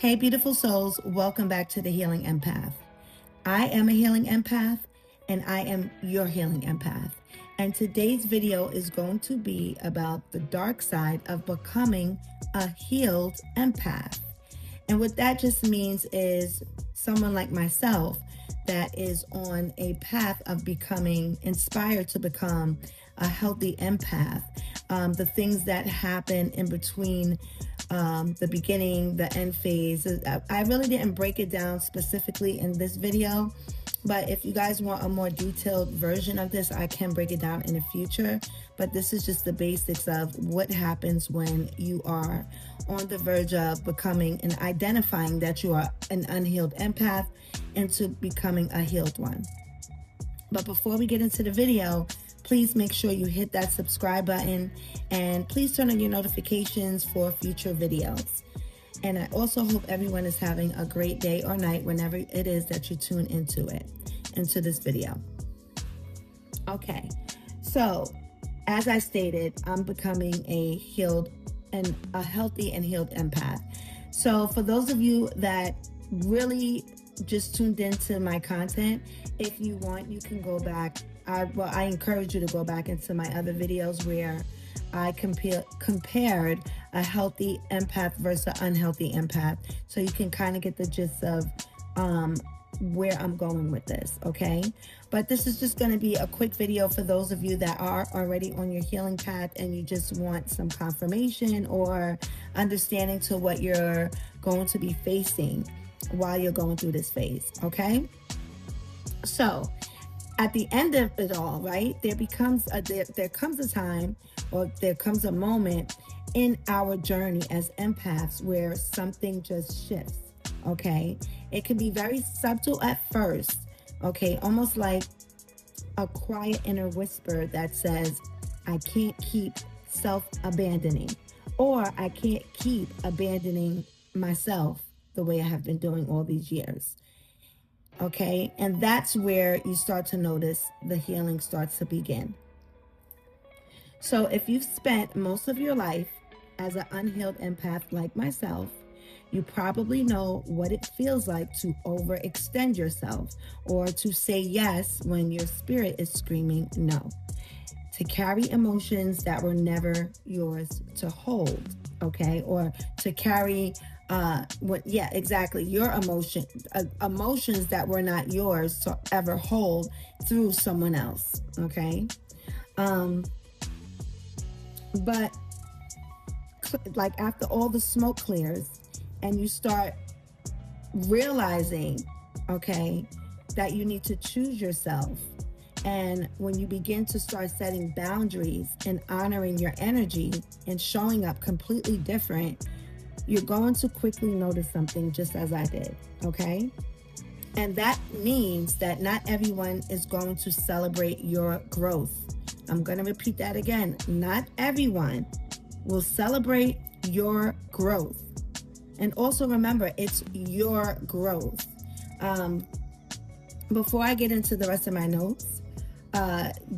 Hey, beautiful souls, welcome back to the Healing Empath. I am a healing empath, and I am your healing empath. And today's video is going to be about the dark side of becoming a healed empath. And what that just means is someone like myself that is on a path of becoming inspired to become a healthy empath. The things that happen in between the beginning, the end phase. I really didn't break it down specifically in this video, but if you guys want a more detailed version of this, I can break it down in the future. But this is just the basics of what happens when you are on the verge of becoming and identifying that you are an unhealed empath into becoming a healed one. But before we get into the video, please make sure you hit that subscribe button and please turn on your notifications for future videos. And I also hope everyone is having a great day or night whenever it is that you tune into this video. Okay, so as I stated, I'm becoming a healthy and healed empath. So for those of you that really just tuned into my content, if you want, you can go back. I encourage you to go back into my other videos where I compared a healthy empath versus an unhealthy empath, so you can kind of get the gist of where I'm going with this, okay? But this is just going to be a quick video for those of you that are already on your healing path and you just want some confirmation or understanding to what you're going to be facing while you're going through this phase, okay? So at the end of it all, right, there comes a time, or there comes a moment in our journey as empaths where something just shifts, okay? It can be very subtle at first, okay? Almost like a quiet inner whisper that says, I can't keep self-abandoning, or I can't keep abandoning myself the way I have been doing all these years. Okay, and that's where you start to notice the healing starts to begin. So if you've spent most of your life as an unhealed empath like myself, you probably know what it feels like to overextend yourself or to say yes when your spirit is screaming no, to carry emotions that were never yours to hold, okay, or to carry your emotions that were not yours to ever hold through someone else, okay? But like after all the smoke clears and you start realizing, okay, that you need to choose yourself, and when you begin to start setting boundaries and honoring your energy and showing up completely different, you're going to quickly notice something, just as I did, okay? And that means that not everyone is going to celebrate your growth. I'm going to repeat that again. Not everyone will celebrate your growth. And also remember, it's your growth. Before I get into the rest of my notes,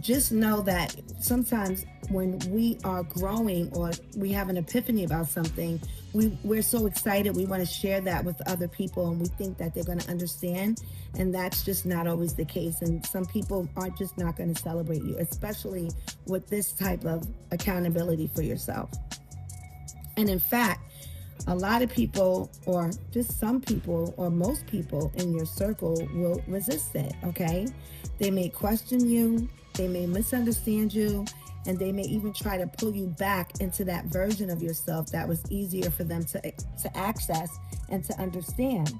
just know that sometimes when we are growing or we have an epiphany about something, we're so excited, we want to share that with other people, and we think that they're going to understand, and that's just not always the case. And some people are just not going to celebrate you, especially with this type of accountability for yourself. And in fact, a lot of people, or just some people, or most people in your circle will resist it, okay? They may question you, they may misunderstand you, and they may even try to pull you back into that version of yourself that was easier for them to access and to understand.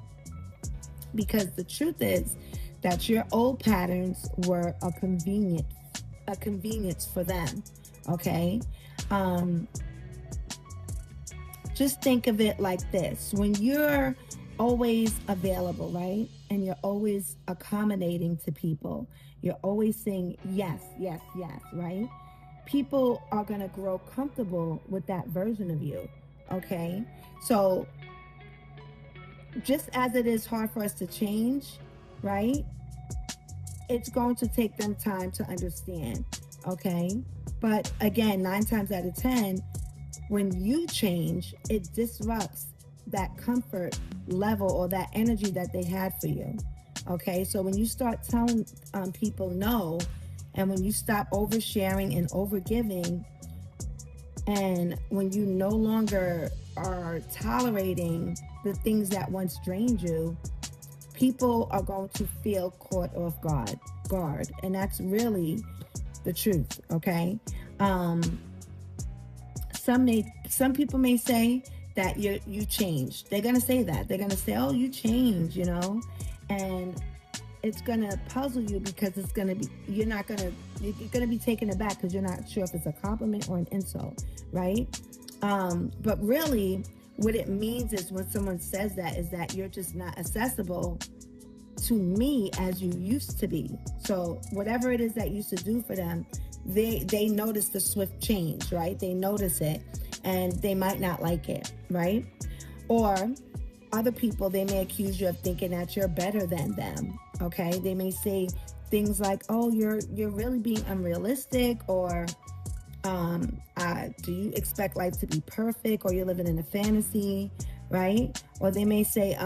Because the truth is that your old patterns were a convenience for them, okay? Just think of it like this. When you're always available, right? And you're always accommodating to people, you're always saying yes, yes, yes, right? People are going to grow comfortable with that version of you, okay? So just as it is hard for us to change, right? It's going to take them time to understand, okay? But again, 9 times out of 10, when you change, it disrupts that comfort level or that energy that they had for you. Okay, so when you start telling people no, and when you stop oversharing and overgiving, and when you no longer are tolerating the things that once drained you, people are going to feel caught off guard, and that's really the truth. Okay, um, some people may say that you changed. They're gonna say that. They're gonna say, "Oh, you changed," and it's gonna puzzle you because it's gonna be you're gonna be taken aback because you're not sure if it's a compliment or an insult, right? But really, what it means is when someone says that is that you're just not accessible to me as you used to be. So whatever it is that you used to do for them, they notice the swift change, right? They notice it, and they might not like it, right? Or other people, they may accuse you of thinking that you're better than them. Okay, they may say things like, "Oh, you're really being unrealistic," or "Do you expect life to be perfect?" Or "You're living in a fantasy," right? Or they may say,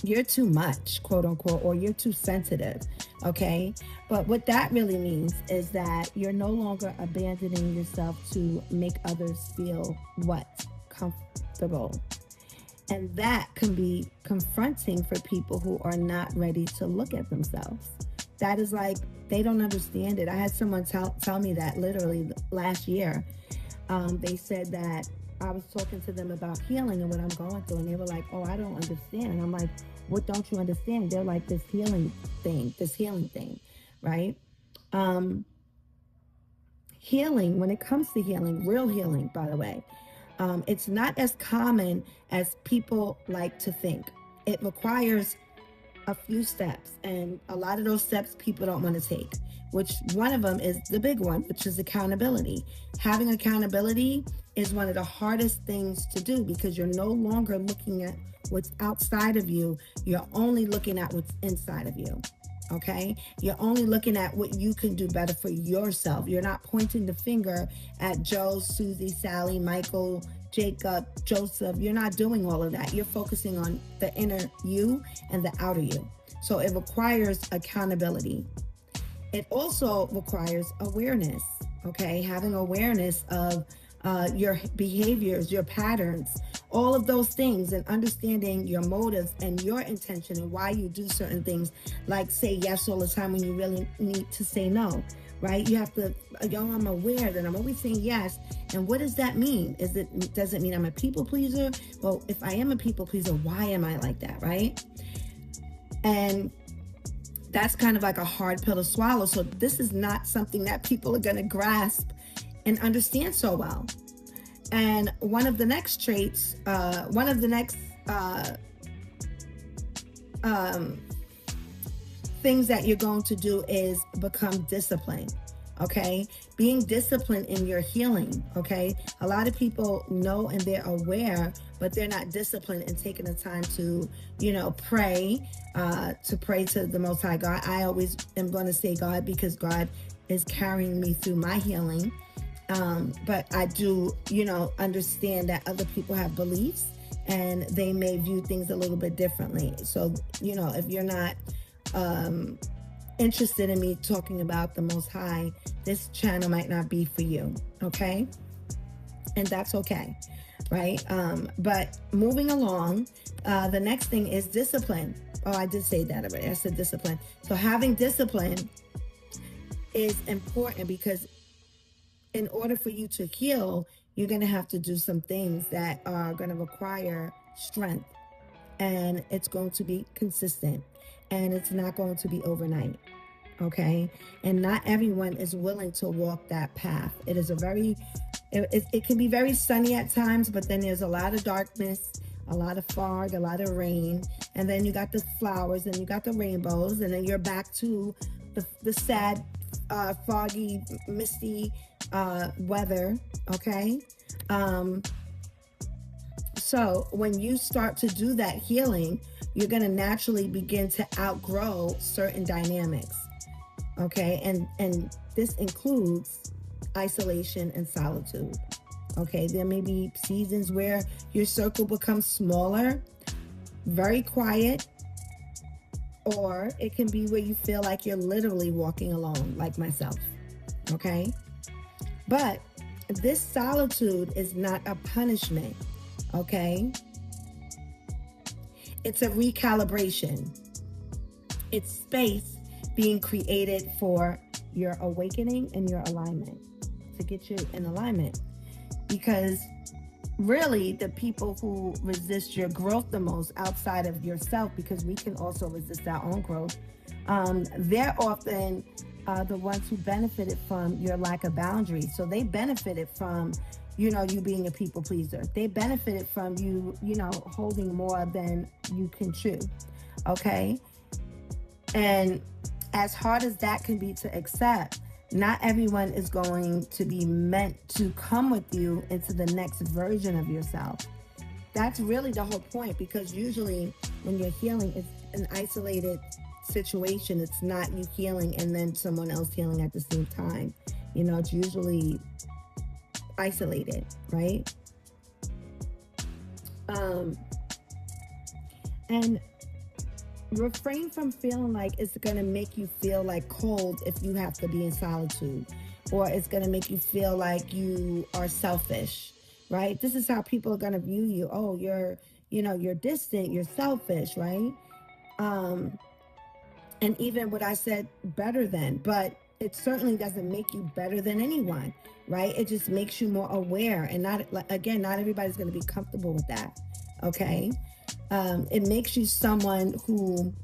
"You're too much," quote unquote, or "You're too sensitive." Okay, but what that really means is that you're no longer abandoning yourself to make others feel what? Comfortable. And that can be confronting for people who are not ready to look at themselves. That is like, they don't understand it. I had someone tell me that literally last year. They said that I was talking to them about healing and what I'm going through, and they were like, "Oh, I don't understand." And I'm like, "What don't you understand?" They're like, this healing thing, right? Um, Healing, when it comes to healing, real healing, by the way, it's not as common as people like to think. It requires a few steps, and a lot of those steps people don't want to take, which one of them is the big one, which is accountability. Having accountability is one of the hardest things to do because you're no longer looking at what's outside of you. You're only looking at what's inside of you. Okay, you're only looking at what you can do better for yourself. You're not pointing the finger at Joe, Susie, Sally, Michael, Jacob, Joseph. You're not doing all of that. You're focusing on the inner you and the outer you. So it requires accountability. It also requires awareness. Okay, having awareness of your behaviors, your patterns, all of those things, and understanding your motives and your intention and why you do certain things, like say yes all the time when you really need to say no, right? You have to, I'm aware that I'm always saying yes. And what does that mean? Does it mean I'm a people pleaser? Well, if I am a people pleaser, why am I like that, right? And that's kind of like a hard pill to swallow. So this is not something that people are going to grasp and understand so well. And one of the next things that you're going to do is become disciplined. Okay, being disciplined in your healing. Okay, a lot of people know and they're aware, but they're not disciplined in taking the time to, pray to the Most High God. I always am going to say God because God is carrying me through my healing. But I do, understand that other people have beliefs and they may view things a little bit differently. So, if you're not interested in me talking about the Most High, this channel might not be for you, okay? And that's okay, right? But moving along, the next thing is discipline. Oh, I did say that already. I said discipline. So having discipline is important because in order for you to heal, you're going to have to do some things that are going to require strength, and it's going to be consistent, and it's not going to be overnight. Okay. And not everyone is willing to walk that path. It is it can be very sunny at times, but then there's a lot of darkness, a lot of fog, a lot of rain. And then you got the flowers and you got the rainbows, and then you're back to the sad, foggy, misty weather. Okay. So when you start to do that healing, you're going to naturally begin to outgrow certain dynamics. Okay. And this includes isolation and solitude. Okay, there may be seasons where your circle becomes smaller, very quiet, or it can be where you feel like you're literally walking alone, like myself. Okay, but this solitude is not a punishment. Okay, it's a recalibration. It's space being created for your awakening and your alignment, to get you in alignment. Because really, the people who resist your growth the most outside of yourself, because we can also resist our own growth, they're often the ones who benefited from your lack of boundaries. So they benefited from, you being a people pleaser. They benefited from you, holding more than you can chew. Okay. And as hard as that can be to accept, not everyone is going to be meant to come with you into the next version of yourself. That's really the whole point, because usually when you're healing, it's an isolated situation. It's not you healing and then someone else healing at the same time. It's usually isolated, right? And refrain from feeling like it's going to make you feel like cold if you have to be in solitude, or it's going to make you feel like you are selfish, right? This is how people are going to view you. Oh, you're distant, you're selfish, right? And even what I said, better than, but it certainly doesn't make you better than anyone, right? It just makes you more aware, and not everybody's going to be comfortable with that. Okay. It makes you someone who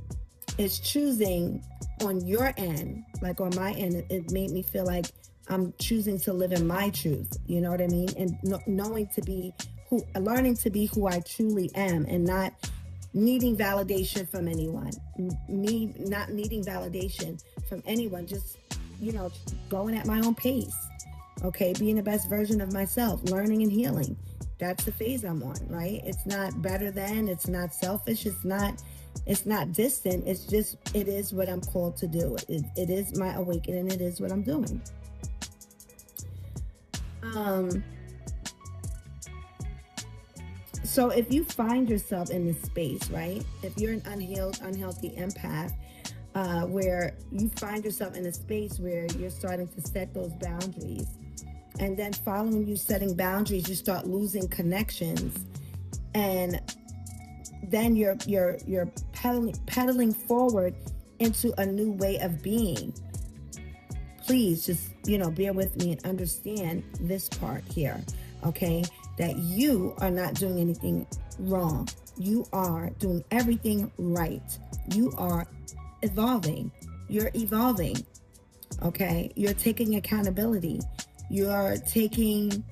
is choosing on your end, like on my end, it made me feel like I'm choosing to live in my truth. You know what I mean? And learning to be who I truly am, and not needing validation from anyone. Me not needing validation from anyone, just, going at my own pace. Okay. Being the best version of myself, learning and healing. That's the phase I'm on, right? It's not better than, it's not selfish, it's not distant. It's just, it is what I'm called to do. It is my awakening. It is what I'm doing. So if you find yourself in this space, right? If you're an unhealthy empath, where you find yourself in a space where you're starting to set those boundaries, and then following you setting boundaries, you start losing connections, and then you're pedaling forward into a new way of being. Please just, bear with me and understand this part here, okay? That you are not doing anything wrong. You are doing everything right. You are evolving. You're evolving, okay? You're taking accountability. You're taking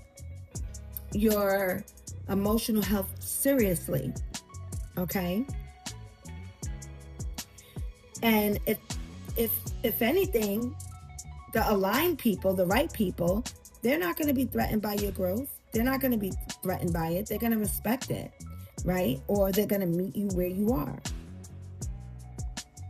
your emotional health seriously, okay? And if anything, the aligned people, the right people, they're not going to be threatened by your growth. They're not going to be threatened by it. They're going to respect it, right? Or they're going to meet you where you are.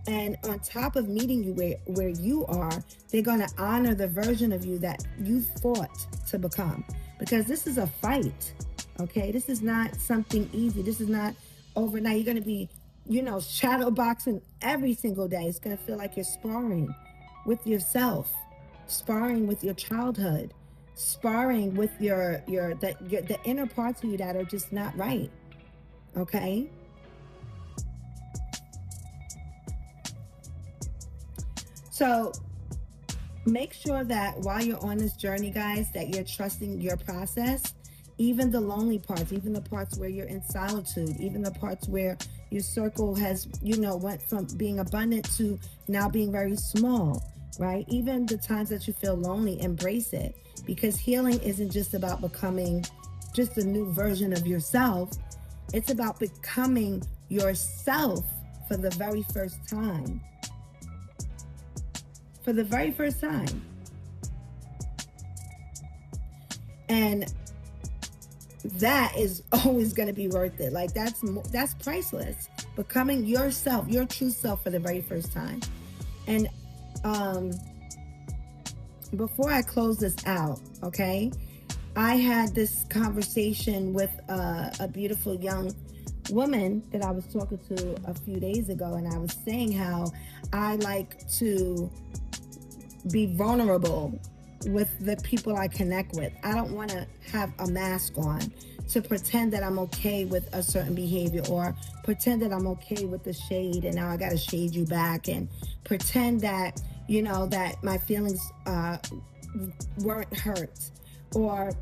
And on top of meeting you where you are, they're going to honor the version of you that you fought to become. Because this is a fight, okay? This is not something easy. This is not overnight. You're going to be, shadow boxing every single day. It's going to feel like you're sparring with yourself, sparring with your childhood, sparring with the inner parts of you that are just not right, okay? So make sure that while you're on this journey, guys, that you're trusting your process, even the lonely parts, even the parts where you're in solitude, even the parts where your circle has, went from being abundant to now being very small, right? Even the times that you feel lonely, embrace it, because healing isn't just about becoming just a new version of yourself. It's about becoming yourself for the very first time. For the very first time. And that is always going to be worth it. Like that's priceless. Becoming yourself, your true self for the very first time. And before I close this out, okay, I had this conversation with a beautiful young woman that I was talking to a few days ago, and I was saying how I like to be vulnerable with the people I connect with. I don't want to have a mask on to pretend that I'm okay with a certain behavior, or pretend that I'm okay with the shade and now I got to shade you back, and pretend that, you know, that my feelings weren't hurt, or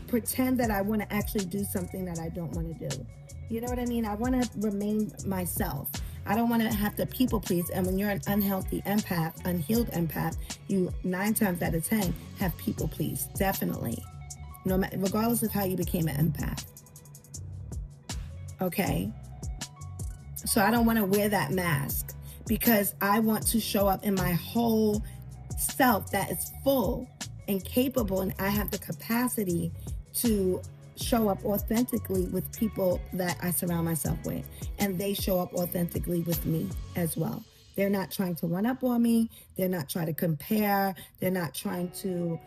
pretend that I want to actually do something that I don't want to do. You know what I mean? I want to remain myself. I don't want to have to people please. And when you're an unhealthy empath, unhealed empath, you 9 times out of 10 have people please. Definitely. No matter, regardless of how you became an empath. Okay? So I don't want to wear that mask, because I want to show up in my whole self that is full and capable, and I have the capacity to show up authentically with people that I surround myself with, and they show up authentically with me as well. They're not trying to one up on me. They're not trying to compare. They're not trying to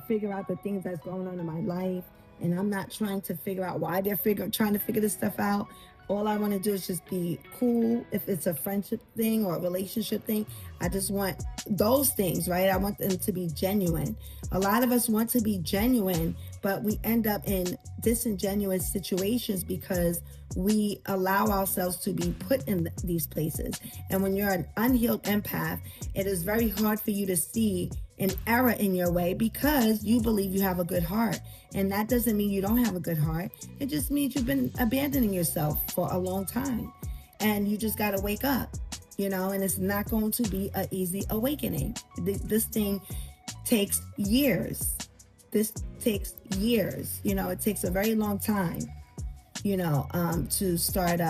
figure out the things that's going on in my life, and I'm not trying to figure out why they're trying to figure this stuff out. All I want to do is just be cool. If it's a friendship thing or a relationship thing, I just want those things, right? I want them to be genuine. A lot of us want to be genuine, but we end up in disingenuous situations because we allow ourselves to be put in these places. And when you're an unhealed empath, it is very hard for you to see an error in your way because you believe you have a good heart. And that doesn't mean you don't have a good heart. It just means you've been abandoning yourself for a long time. And you just got to wake up, you know, and it's not going to be an easy awakening. This thing takes years. This takes years. You know, it takes a very long time, you know, to start,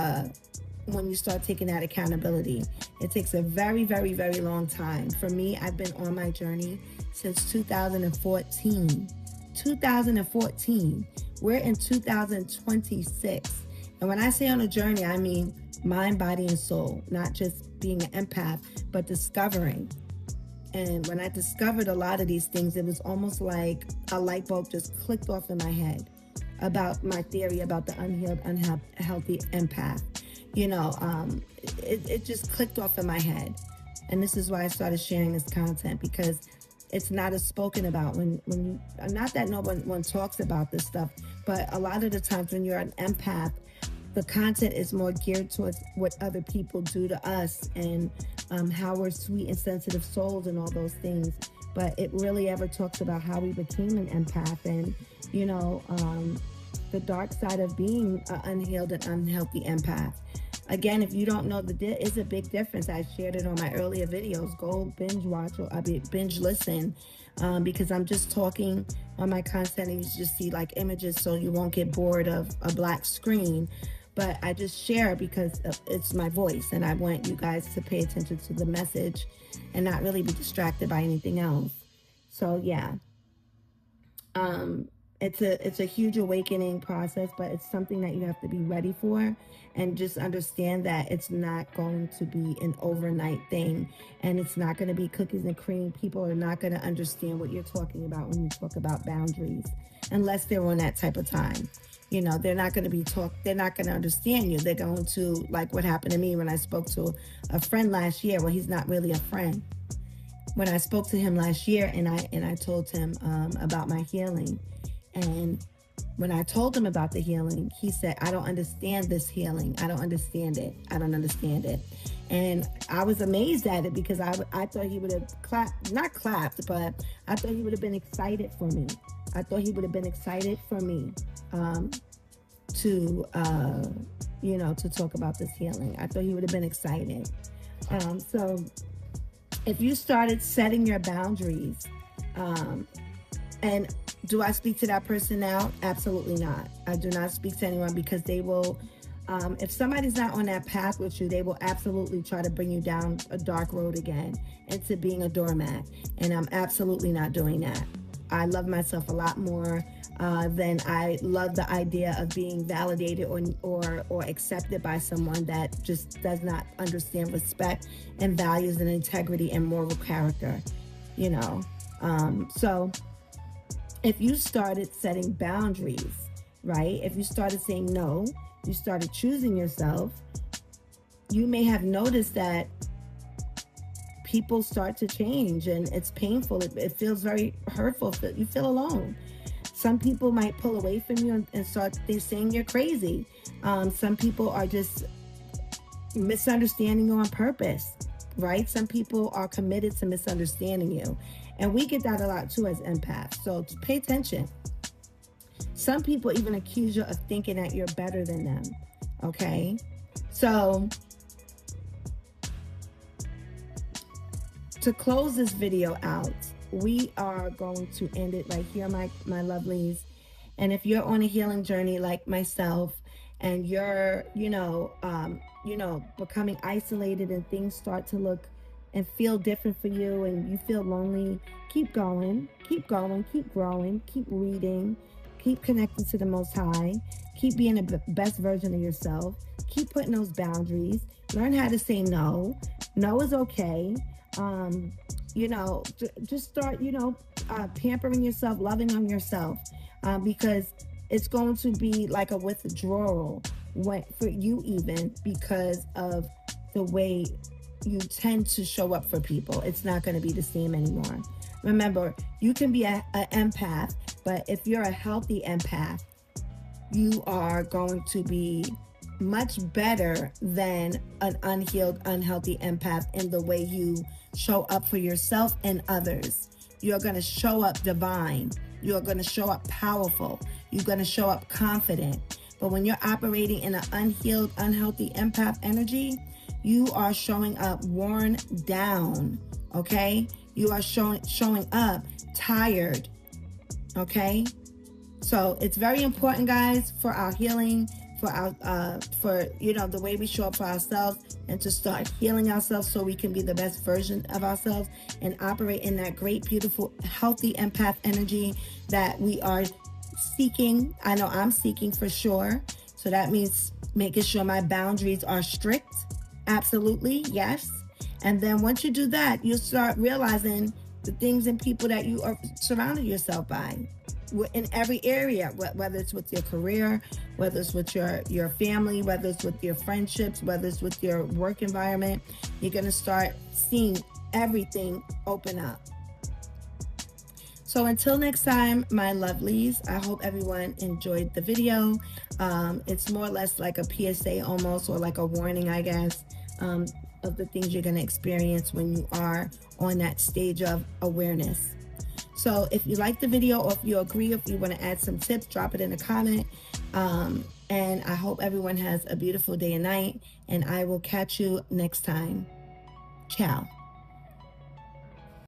when you start taking that accountability. It takes a very, very, very long time. For me, I've been on my journey since 2014. 2014. We're in 2026. And when I say on a journey, I mean mind, body, and soul. Not just being an empath, but discovering. And when I discovered a lot of these things, it was almost like a light bulb just clicked off in my head about my theory about the unhealed, unhealthy empath. You know, it just clicked off in my head. And this is why I started sharing this content, because it's not as spoken about when you, not that no one talks about this stuff, but a lot of the times when you're an empath, the content is more geared towards what other people do to us, and how we're sweet and sensitive souls and all those things. But it really ever talks about how we became an empath, and, you know, the dark side of being an unhealed and unhealthy empath. Again, if you don't know, it's a big difference. I shared it on my earlier videos. Go binge watch, or binge listen, because I'm just talking on my content and you just see like images so you won't get bored of a black screen. But I just share because it's my voice, and I want you guys to pay attention to the message and not really be distracted by anything else. So yeah, it's a huge awakening process, but it's something that you have to be ready for, and just understand that it's not going to be an overnight thing, and it's not going to be cookies and cream. People are not going to understand what you're talking about when you talk about boundaries, unless they're on that type of time. You know, they're not going to understand you. They're going to, like what happened to me when I spoke to a friend last year. Well, he's not really a friend. When I spoke to him last year, and I told him about my healing, and when I told him about the healing, he said, I don't understand this healing. I don't understand it. I don't understand it. And I was amazed at it, because I thought he would have not clapped, but I thought he would have been excited for me. I thought he would have been excited for me to talk about this healing. I thought he would have been excited. So if you started setting your boundaries, and do I speak to that person now? Absolutely not. I do not speak to anyone, because they will, if somebody's not on that path with you, they will absolutely try to bring you down a dark road again into being a doormat. And I'm absolutely not doing that. I love myself a lot more than I love the idea of being validated or accepted by someone that just does not understand respect and values and integrity and moral character, you know. So if you started setting boundaries, right? If you started saying no, you started choosing yourself, you may have noticed that people start to change, and it's painful. It feels very hurtful. You feel alone. Some people might pull away from you and start saying you're crazy. Some people are just misunderstanding you on purpose, right? Some people are committed to misunderstanding you. And we get that a lot too as empaths. So pay attention. Some people even accuse you of thinking that you're better than them. Okay? So to close this video out, we are going to end it right here, my lovelies. And if you're on a healing journey like myself, and you're, becoming isolated, and things start to look and feel different for you, and you feel lonely, keep going, keep growing, keep reading, keep connecting to the Most High, keep being the best version of yourself, keep putting those boundaries, learn how to say no. No is okay. Just start, pampering yourself, loving on yourself, because it's going to be like a withdrawal for you, even because of the way you tend to show up for people. It's not going to be the same anymore. Remember, you can be an empath, but if you're a healthy empath, you are going to be much better than an unhealed, unhealthy empath in the way you show up for yourself and others. You're going to show up divine. You're going to show up powerful. You're going to show up confident. But when you're operating in an unhealed, unhealthy empath energy, you are showing up worn down, okay? You are showing up tired, okay? So it's very important, guys, for our healing, for the way we show up for ourselves, and to start healing ourselves so we can be the best version of ourselves and operate in that great, beautiful, healthy empath energy that we are seeking. I know I'm seeking for sure. So that means making sure my boundaries are strict. Absolutely, yes. And then once you do that, you'll start realizing the things and people that you are surrounding yourself by in every area, whether it's with your career, whether it's with your family, whether it's with your friendships, whether it's with your work environment. You're going to start seeing everything open up. So until next time, my lovelies, I hope everyone enjoyed the video. It's more or less like a PSA almost, or like a warning, I guess, of the things you're going to experience when you are on that stage of awareness. So if you like the video, or if you agree, if you want to add some tips, drop it in a comment. And I hope everyone has a beautiful day and night, and I will catch you next time. Ciao.